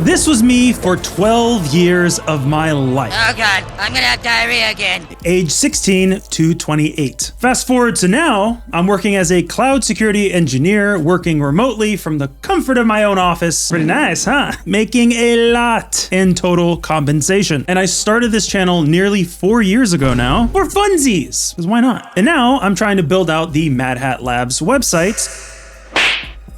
This was me for 12 years of my life. Oh God, I'm gonna have diarrhea again. Age 16 to 28. Fast forward to now, I'm working as a cloud security engineer, working remotely from the comfort of my own office. Pretty nice, huh? Making a lot in total compensation. And I started this channel nearly 4 years ago now for funsies, because why not? And now I'm trying to build out the Mad Hat Labs website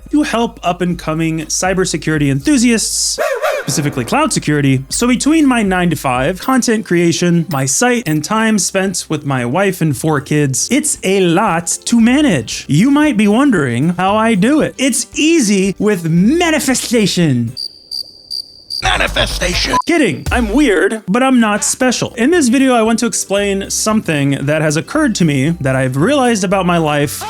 to help up-and-coming cybersecurity enthusiasts, specifically cloud security. So between my 9-to-5, content creation, my site, and time spent with my wife and 4 kids, it's a lot to manage. You might be wondering how I do it. It's easy with manifestation. Manifestation. Kidding, I'm weird, but I'm not special. In this video, I want to explain something that has occurred to me that I've realized about my life,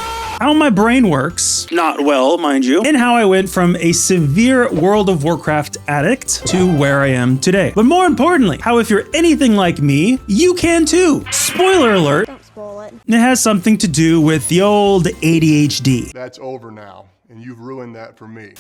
how my brain works, not well, mind you, and how I went from a severe World of Warcraft addict to where I am today. But more importantly, how if you're anything like me, you can too. Spoiler alert, Don't spoil it. it has something to do with the old ADHD. That's over now, and you've ruined that for me.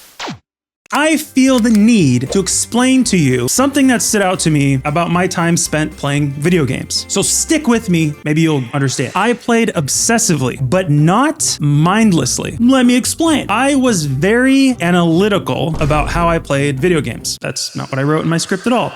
I feel the need to explain to you something that stood out to me about my time spent playing video games. So stick with me, maybe you'll understand. I played obsessively, but not mindlessly. Let me explain. I was very analytical about how I played video games. That's not what I wrote in my script at all.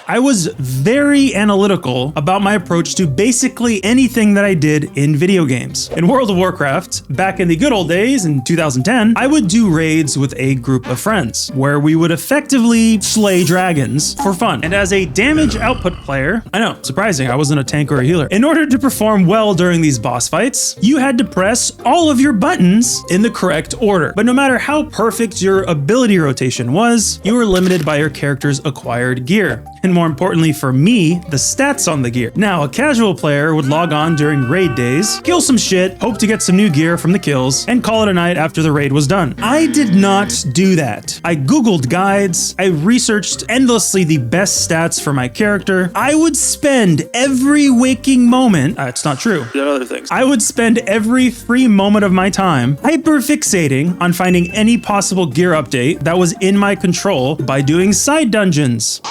I was very analytical about my approach to basically anything that I did in video games. In World of Warcraft, back in the good old days in 2010, I would do raids with a group of friends where we would effectively slay dragons for fun. And as a damage output player, I know, surprising, I wasn't a tank or a healer. In order to perform well during these boss fights, you had to press all of your buttons in the correct order. But no matter how perfect your ability rotation was, you were limited by your character's acquired gear. And more importantly for me, the stats on the gear. Now, a casual player would log on during raid days, kill some shit, hope to get some new gear from the kills, and call it a night after the raid was done. I did not do that. I Googled guides, I researched endlessly the best stats for my character. I would spend every waking moment, it's not true, there are other things. I would spend every free moment of my time hyperfixating on finding any possible gear update that was in my control by doing side dungeons,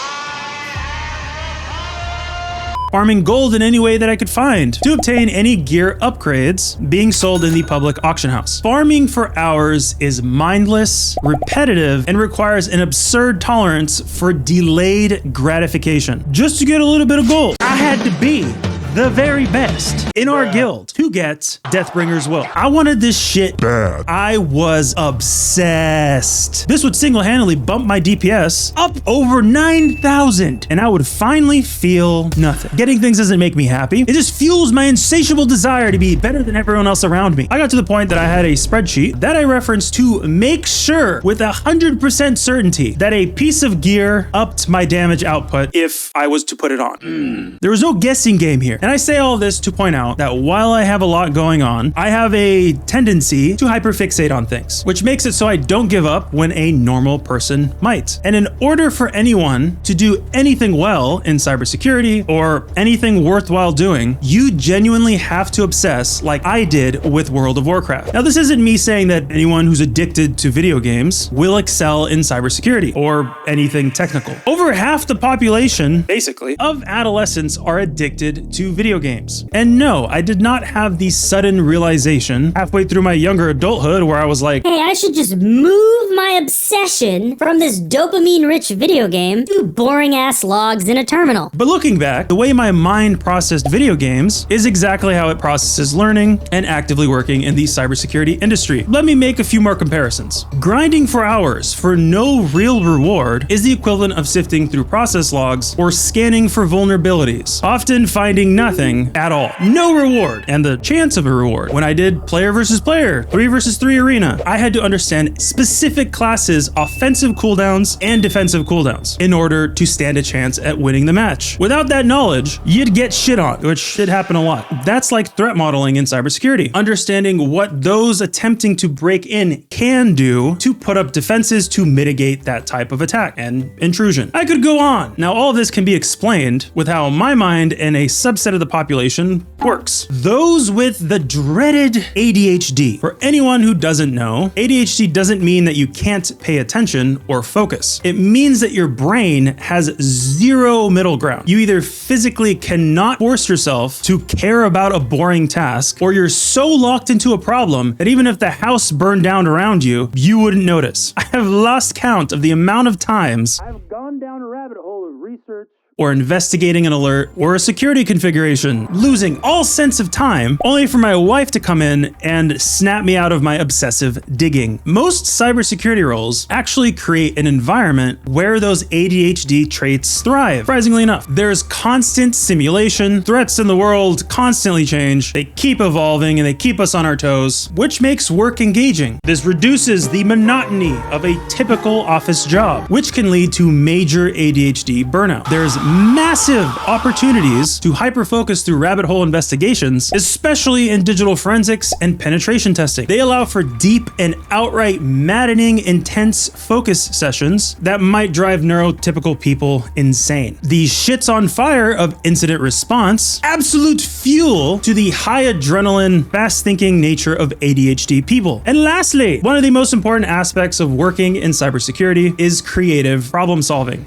farming gold in any way that I could find to obtain any gear upgrades being sold in the public auction house. Farming for hours is mindless, repetitive, and requires an absurd tolerance for delayed gratification. Just to get a little bit of gold, I had to be the very best in our guild to get Deathbringer's Will. I wanted this shit bad. I was obsessed. This would single-handedly bump my DPS up over 9,000, and I would finally feel nothing. Getting things doesn't make me happy. It just fuels my insatiable desire to be better than everyone else around me. I got to the point that I had a spreadsheet that I referenced to make sure with 100% certainty that a piece of gear upped my damage output if I was to put it on. There was no guessing game here. And I say all this to point out that while I have a lot going on, I have a tendency to hyperfixate on things, which makes it so I don't give up when a normal person might. And in order for anyone to do anything well in cybersecurity or anything worthwhile doing, you genuinely have to obsess like I did with World of Warcraft. Now, this isn't me saying that anyone who's addicted to video games will excel in cybersecurity or anything technical. Over half the population, basically, of adolescents are addicted to video games. And no, I did not have the sudden realization halfway through my younger adulthood where I was like, Hey, I should just move my obsession from this dopamine-rich video game to boring-ass logs in a terminal. but looking back, the way my mind processed video games is exactly how it processes learning and actively working in the cybersecurity industry. Let me make a few more comparisons. Grinding for hours for no real reward is the equivalent of sifting through process logs or scanning for vulnerabilities, often finding nothing at all. No reward, and the chance of a reward. When I did player versus player, 3 versus 3 arena, I had to understand specific classes' offensive cooldowns and defensive cooldowns in order to stand a chance at winning the match. Without that knowledge, you'd get shit on, which should happen a lot. That's like threat modeling in cybersecurity. Understanding what those attempting to break in can do to put up defenses to mitigate that type of attack and intrusion. I could go on. Now, all of this can be explained with how my mind and a subset subset of the population works. Those with the dreaded ADHD. For anyone who doesn't know, ADHD doesn't mean that you can't pay attention or focus. It means that your brain has zero middle ground. You either physically cannot force yourself to care about a boring task, or you're so locked into a problem that even if the house burned down around you, you wouldn't notice. I have lost count of the amount of times I've gone down a rabbit hole of research or investigating an alert or a security configuration, losing all sense of time, only for my wife to come in and snap me out of my obsessive digging. Most cybersecurity roles actually create an environment where those ADHD traits thrive. Surprisingly enough, there's constant simulation, threats in the world constantly change, they keep evolving and they keep us on our toes, which makes work engaging. This reduces the monotony of a typical office job, which can lead to major ADHD burnout. There's massive opportunities to hyper-focus through rabbit hole investigations, especially in digital forensics and penetration testing. They allow for deep and outright maddening, intense focus sessions that might drive neurotypical people insane. The shits on fire of incident response, absolute fuel to the high adrenaline, fast-thinking nature of ADHD people. And lastly, one of the most important aspects of working in cybersecurity is creative problem solving.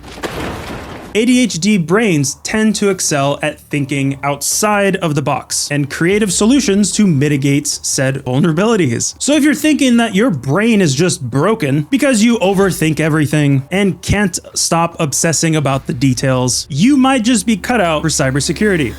ADHD brains tend to excel at thinking outside of the box and creative solutions to mitigate said vulnerabilities. So if you're thinking that your brain is just broken because you overthink everything and can't stop obsessing about the details, you might just be cut out for cybersecurity.